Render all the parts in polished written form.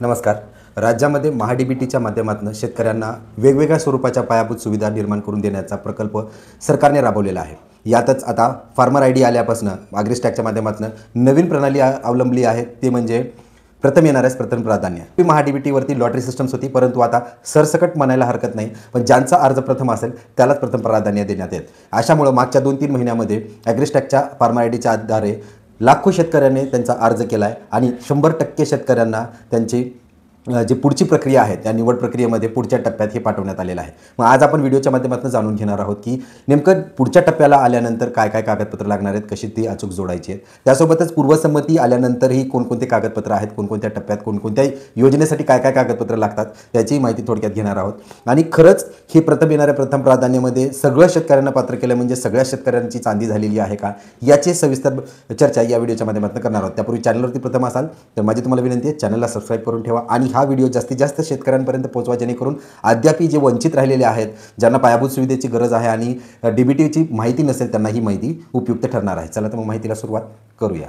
नमस्कार. राज्यामध्ये महाडीबीटीच्या माध्यमातून शेतकऱ्यांना वेगवेगळ्या स्वरूपाच्या पायाभूत सुविधा निर्माण करून देण्याचा प्रकल्प सरकारने राबवलेला आहे. यातच आता फार्मर आयडी आल्यापासून ॲग्रीस्टॅकच्या माध्यमातून नवीन प्रणाली अवलंबली आहे, ते म्हणजे प्रथम येणाऱ्यास प्रथम प्राधान्य. महाडीबीटीवरती लॉटरी सिस्टम्स होती, परंतु आता सरसकट म्हणायला हरकत नाही, पण ज्यांचा अर्ज प्रथम असेल त्यालाच प्रथम प्राधान्य देण्यात येत. अशामुळे मागच्या 2-3 महिन्यामध्ये ॲग्रीस्टॅकच्या फार्मर आयडीच्या आधारे लाखो शेतकऱ्यांनी त्यांचा अर्ज केला आहे आणि 100% शेतकऱ्यांना त्यांची जी पुढची प्रक्रिया आहे त्या निवड प्रक्रियेमध्ये पुढच्या टप्प्यात हे पाठवण्यात आलेलं आहे. मग आज आपण व्हिडिओच्या माध्यमातून जाणून घेणार आहोत की नेमकं पुढच्या टप्प्याला आल्यानंतर काय काय कागदपत्र लागणार आहेत, कशी ती अचूक जोडायची आहेत. त्यासोबतच पूर्वसंमती आल्यानंतरही कोणकोणते कागदपत्र आहेत, कोणकोणत्या टप्प्यात कोणकोणत्या योजनेसाठी काय काय कागदपत्र लागतात त्याची माहिती थोडक्यात घेणार आहोत. आणि खरंच हे प्रथम येणाऱ्या प्रथम प्राधान्यामध्ये सगळ्या शेतकऱ्यांना पात्र केलं म्हणजे सगळ्या शेतकऱ्यांची चांदी झालेली आहे का, याची सविस्तर चर्चा या व्हिडिओच्या माध्यमातून करणार आहोत. त्यापूर्वी चॅनलवरती प्रथम असाल तर माझी तुम्हाला विनंती आहे, चॅनलला सबस्क्राईब करून ठेवा आणि हा व्हिडिओ जास्तीत जास्त शेतकऱ्यांपर्यंत पोहोचवा, जेणेकरून अद्याप जे वंचित राहिलेले आहेत, ज्यांना पायाभूत सुविधेची गरज आहे आणि डीबीटीची माहिती नसेल त्यांना ही माहिती उपयुक्त ठरणार आहे. चला तर मग माहितीला सुरुवात करूया.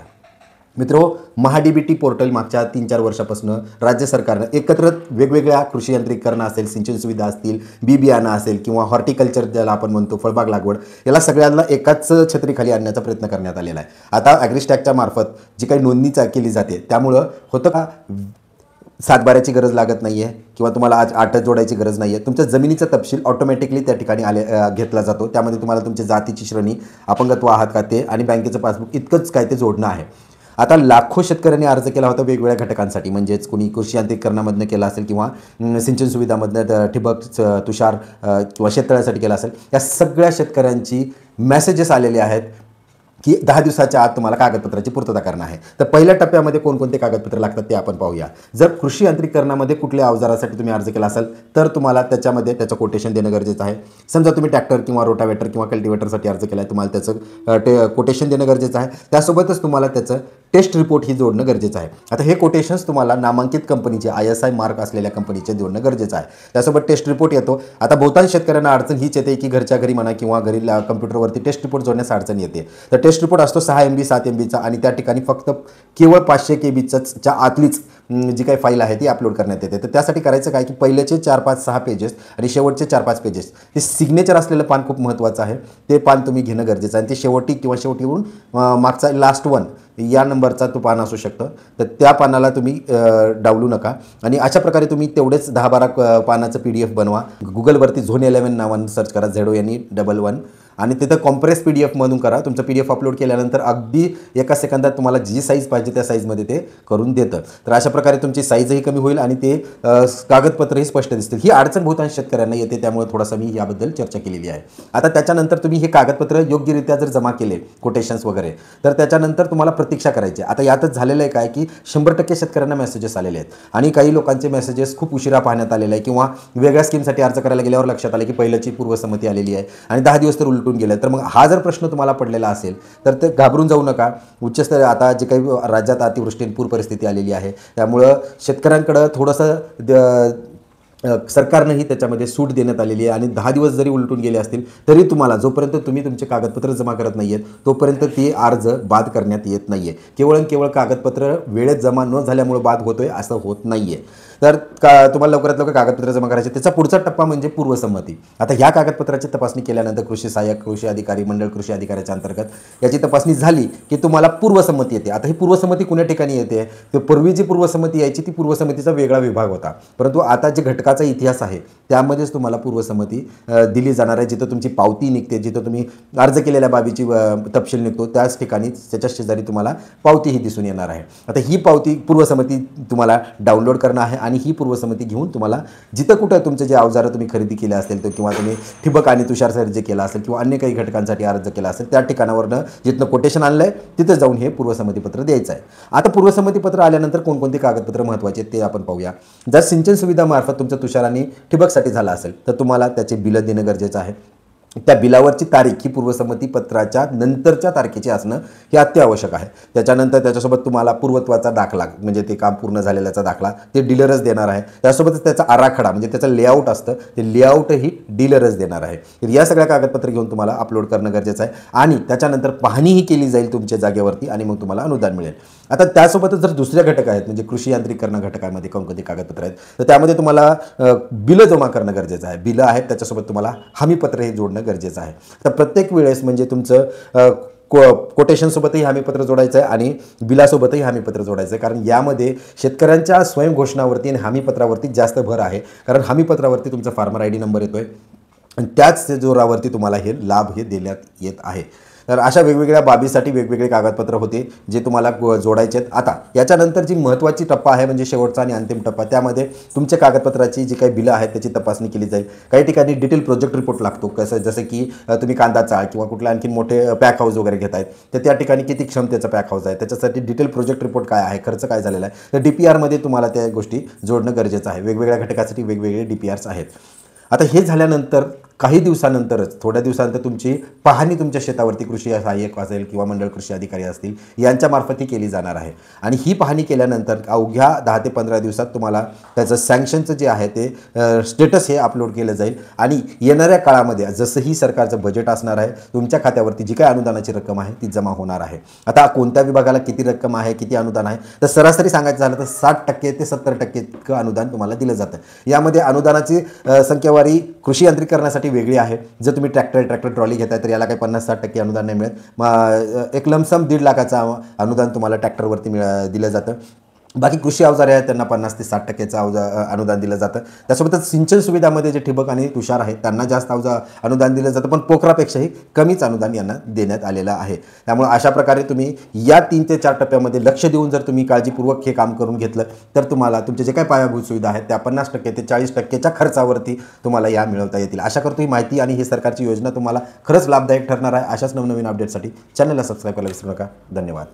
मित्रो, महाडीबीटी पोर्टल मागच्या 3-4 वर्षापासून राज्य सरकारनं एकत्र वेगवेगळ्या कृषी यांत्रिकीकरण असेल, सिंचन सुविधा असतील, बी बियाणं असेल किंवा हॉर्टिकल्चर ज्याला आपण म्हणतो फळबाग लागवड, याला सगळ्यांना एकाच छत्रीखाली आणण्याचा प्रयत्न करण्यात आलेला आहे. आता ॲग्रीस्टॅकच्या मार्फत जी काही नोंदणी केली जाते त्यामुळं होतं का, सातबाऱ्याची गरज लागत नाही आहे किंवा तुम्हाला आज आठ जोडायची गरज नाही आहे. तुमच्या जमिनीचा तपशील ऑटोमॅटिकली त्या ठिकाणी घेतला जातो. त्यामध्ये तुम्हाला तुमच्या जातीची श्रेणी, अपंगत्व आहात का ते आणि बँकेचं पासबुक इतकंच काय ते जोडणं आहे. आता लाखो शेतकऱ्यांनी अर्ज केला होता वेगवेगळ्या घटकांसाठी, म्हणजेच कोणी कृषी यांत्रिकीकरणामधनं केला असेल किंवा सिंचन सुविधामधनं ठिबक, तुषार किंवा शेततळ्यासाठी केला असेल. या सगळ्या शेतकऱ्यांची मेसेजेस आलेले आहेत की 10 दिवसाच्या आत तुम्हाला कागदपत्राची पूर्तता करणं आहे. तर पहिल्या टप्प्यामध्ये कोणकोणते कागदपत्र लागतात ते आपण पाहूया. जर कृषी यांत्रिकीकरणामध्ये कुठल्या अवजारासाठी तुम्ही अर्ज केला असाल तर तुम्हाला त्याच्यामध्ये त्याचं कोटेशन देणं गरजेचं आहे. समजा तुम्ही ट्रॅक्टर किंवा रोटावेटर किंवा कल्टिवेटरसाठी अर्ज केला आहे, तुम्हाला त्याचं कोटेशन देणं गरजेचं आहे. त्यासोबतच तुम्हाला त्याचं टेस्ट रिपोर्ट ही जोडणं गरजेचं आहे. आता हे कोटेशन्स तुम्हाला नामांकित कंपनीचे ISI मार्क असलेल्या कंपनीचे जोडणं गरजेचं आहे. त्यासोबत टेस्ट रिपोर्ट येतो. आता बहुतांश शेतकऱ्यांना अडचण हीच येते की घरच्या घरी म्हणा किंवा घरी कम्प्युटरवरती टेस्ट रिपोर्ट जोडण्यास अडचण येते. तर टेस्ट रिपोर्ट असतो 6 MB 7 MBचा आणि त्या ठिकाणी फक्त केवळ 500 KBच्या आतलीच जी काही फाईल आहे ती अपलोड करण्यात येते. तर त्यासाठी करायचं काय की पहिल्याचे 4-5-6 पेजेस आणि शेवटचे 4-5 पेजेस ते सिग्नेचर असलेलं पान खूप महत्त्वाचं आहे. ते पान तुम्ही घेणं गरजेचं आहे. आणि ते शेवटीवरून मागचा लास्ट वन या नंबरचा तो पान असू शकतं. तर त्या पानाला तुम्ही डावलू नका आणि अशा प्रकारे तुम्ही तेवढेच 10-12 पानाचं PDF बनवा. गुगलवरती Zone11 नावानं सर्च करा, ZONE11 आणि तिथं कॉम्प्रेस PDF मधून करा. तुमचं PDF अपलोड केल्यानंतर अगदी एका सेकंदात तुम्हाला जी साईज पाहिजे त्या साईजमध्ये ते करून देतं. तर अशा प्रकारे तुमची साईजही कमी होईल आणि ते कागदपत्रही स्पष्ट दिसतील. ही अडचण बहुतांश शेतकऱ्यांना येते, त्यामुळे थोडासा मी याबद्दल चर्चा केलेली आहे. आता त्याच्यानंतर तुम्ही हे कागदपत्र योग्यरित्या जर जमा केले, कोटेशन्स वगैरे, तर त्याच्यानंतर तुम्हाला प्रतीक्षा करायची. आता यातच झालेलं आहे काय की 100% शेतकऱ्यांना मेसेजेस आलेले आहेत आणि काही लोकांचे मेसेजेस खूप उशिरा पाहण्यात आलेले आहे किंवा वेगळ्या स्कीमसाठी अर्ज करायला गेल्यावर लक्षात आलं की पहिल्याची पूर्वसंमती आलेली आहे आणि 10 दिवस तर उलटून गेले. तर मग हा जर प्रश्न तुम्हाला पडलेला असेल तर ते घाबरून जाऊ नका. उच्चस्तरीय आता जे काही राज्यात अतिवृष्टी पूर परिस्थिती आलेली आहे त्यामुळं शेतकऱ्यांकडं थोडंसं सरकारनंही त्याच्यामध्ये सूट देण्यात आलेली आहे आणि 10 दिवस जरी उलटून गेले असतील तरी तुम्हाला जोपर्यंत तुम्ही तुमचे कागदपत्र जमा करत नाही आहेत तोपर्यंत ते अर्ज बाद करण्यात येत नाही आहे. केवळ कागदपत्र वेळेत जमा न झाल्यामुळे बाद होतोय असं होत नाही आहे. तर तुम्हाला लवकरात लवकर कागदपत्र जमा करायचे. त्याचा पुढचा टप्पा म्हणजे पूर्वसंमती. आता ह्या कागदपत्राची तपासणी केल्यानंतर कृषी सहाय्यक, कृषी अधिकारी, मंडळ कृषी अधिकाऱ्याच्या अंतर्गत याची तपासणी झाली की तुम्हाला पूर्वसंमती येते. आता ही पूर्वसंमती कुण्या ठिकाणी येते, तर पूर्वी जी पूर्वसंमती यायची ती पूर्वसंमतीचा वेगळा विभाग होता, परंतु आता जे घटकाचा इतिहास आहे त्यामध्येच तुम्हाला पूर्वसंमती दिली जाणार आहे. जिथं तुमची पावती निघते, जिथं तुम्ही अर्ज केलेल्या बाबीची तपशील निघतो त्याच ठिकाणी त्याच्या शेजारी तुम्हाला पावतीही दिसून येणार आहे. आता ही पावती पूर्वसंमती तुम्हाला डाउनलोड करणं आहे आणि ही पूर्वसंमती घेऊन तुम्हाला जिथं कुठं तुमचे जे अवजारं तुम्ही खरेदी केले असेल तर किंवा तुम्ही ठिबक आणि तुषार सर्ज केला असेल किंवा अन्य काही घटकांसाठी अर्ज केला असेल त्या ठिकाणावरनं जिथनं कोटेशन आणलं आहे तिथं जाऊन हे पूर्वसंमतीपत्र द्यायचं आहे. आता पूर्वसंमतीपत्र आल्यानंतर कोणकोणती कागदपत्र महत्त्वाचे ते आपण पाहूया. जर सिंचन सुविधामार्फत तुमचं तुषार आणि ठिबकसाठी झालं असेल तर तुम्हाला त्याचे बिलं देणं गरजेचं आहे. त्या बिलावरची तारीख ही पूर्वसंमती पत्राच्या नंतरच्या तारखेची असणं हे अत्यावश्यक आहे. त्याच्यानंतर त्याच्यासोबत तुम्हाला पूर्वत्वाचा दाखला म्हणजे ते काम पूर्ण झालेल्याचा दाखला ते डीलरच देणार आहे. त्यासोबतच त्याचा आराखडा म्हणजे त्याचं लेआउट असतं ते लेआउटही डीलरच देणार आहे. तर या सगळ्या कागदपत्र घेऊन तुम्हाला अपलोड करणं गरजेचं आहे आणि त्याच्यानंतर पाहणीही केली जाईल तुमच्या जागेवरती आणि मग तुम्हाला अनुदान मिळेल. आता त्यासोबतच जर दुसरे घटक आहेत म्हणजे कृषी यांत्रिकरण घटकामध्ये कोणकोणती कागदपत्र आहेत तर त्यामध्ये तुम्हाला बिलं जमा करणं गरजेचं आहे. बिलं आहेत त्याच्यासोबत तुम्हाला हमीपत्र हे जोडणं गरजेचं आहे. तर प्रत्येक वेळेस म्हणजे तुमचं कोटेशनसोबतही हमीपत्र जोडायचं आहे आणि बिलासोबतही हमीपत्र जोडायचं आहे, कारण यामध्ये शेतकऱ्यांच्या स्वयंघोषणावरती आणि हमीपत्रावरती जास्त भर आहे. कारण हमीपत्रावरती तुमचा फार्मर ID नंबर येतो आहे आणि त्याच जोरावरती तुम्हाला हे लाभ हे देण्यात येत आहे. तर अशा वेगवेगळ्या बाबीसाठी वेगवेगळे कागदपत्र होते जे तुम्हाला जोडायचे आहेत. आता याच्यानंतर जी महत्त्वाची टप्पा आहे म्हणजे शेवटचा आणि अंतिम टप्पा, त्यामध्ये तुमच्या कागदपत्राची जी काही बिलं आहेत त्याची तपासणी केली जाईल. काही ठिकाणी डिटेल प्रोजेक्ट रिपोर्ट लागतो, कसं जसं की तुम्ही कांदा चाळ किंवा कुठला आणखी मोठे पॅक हाऊस वगैरे घेत आहेत तर त्या ठिकाणी किती क्षमतेचा पॅक हाऊस आहे, त्याच्यासाठी डिटेल प्रोजेक्ट रिपोर्ट काय आहे, खर्च काय झालेला आहे, तर DPRमध्ये तुम्हाला त्या गोष्टी जोडणं गरजेचं आहे. वेगवेगळ्या घटकासाठी वेगवेगळे DPRs आहेत. आता हे झाल्यानंतर काही दिवसानंतरच थोड्या दिवसानंतर तुमची पाहणी तुमच्या शेतावरती कृषी सहाय्यक असेल किंवा मंडळ कृषी अधिकारी असतील यांच्यामार्फत ही केली जाणार आहे. आणि ही पाहणी केल्यानंतर अवघ्या 10 ते 15 दिवसात तुम्हाला त्याचं सँक्शनचं जे आहे ते स्टेटस हे अपलोड केलं जाईल. आणि येणाऱ्या काळामध्ये जसंही सरकारचं बजेट असणार आहे तुमच्या खात्यावरती जी काही अनुदानाची रक्कम आहे ती जमा होणार आहे. आता कोणत्या विभागाला किती रक्कम आहे, किती अनुदान आहे, तर सरासरी सांगायचं झालं तर 60% ते 70% इतकं अनुदान तुम्हाला दिलं जातं. यामध्ये अनुदानाची संख्यावारी कृषी यांत्रिकरणासाठी वेगळी आहे. जर तुम्ही ट्रॅक्टर ट्रॉली घेताय तर याला काही 50-60% अनुदान नाही मिळत. एक लमसम 1.5 लाखाचं अनुदान तुम्हाला ट्रॅक्टरवरती दिलं जातं. बाकी कृषी अवजारे आहेत त्यांना 50 ते 60% अनुदान दिलं जातं. त्यासोबतच सिंचन सुविधामध्ये जे ठिबक आणि तुषार आहेत त्यांना जास्त अनुदान दिलं जातं, पण पोखरापेक्षाही कमीच अनुदान यांना देण्यात आलेलं आहे. त्यामुळे अशा प्रकारे तुम्ही या 3 ते 4 टप्प्यामध्ये लक्ष देऊन जर तुम्ही काळजीपूर्वक हे काम करून घेतलं तर तुम्हाला तुमचे जे काही पायाभूत सुविधा आहेत त्या 50% ते 40%च्या खर्चावरती तुम्हाला या मिळवता येतील. आशा करतो ही माहिती आणि ही सरकारची योजना तुम्हाला खरंच लाभदायक ठरणार आहे. अशाच नवनवीन अपडेटसाठी चॅनलला सबस्क्राईब करायला विसरू नका. धन्यवाद.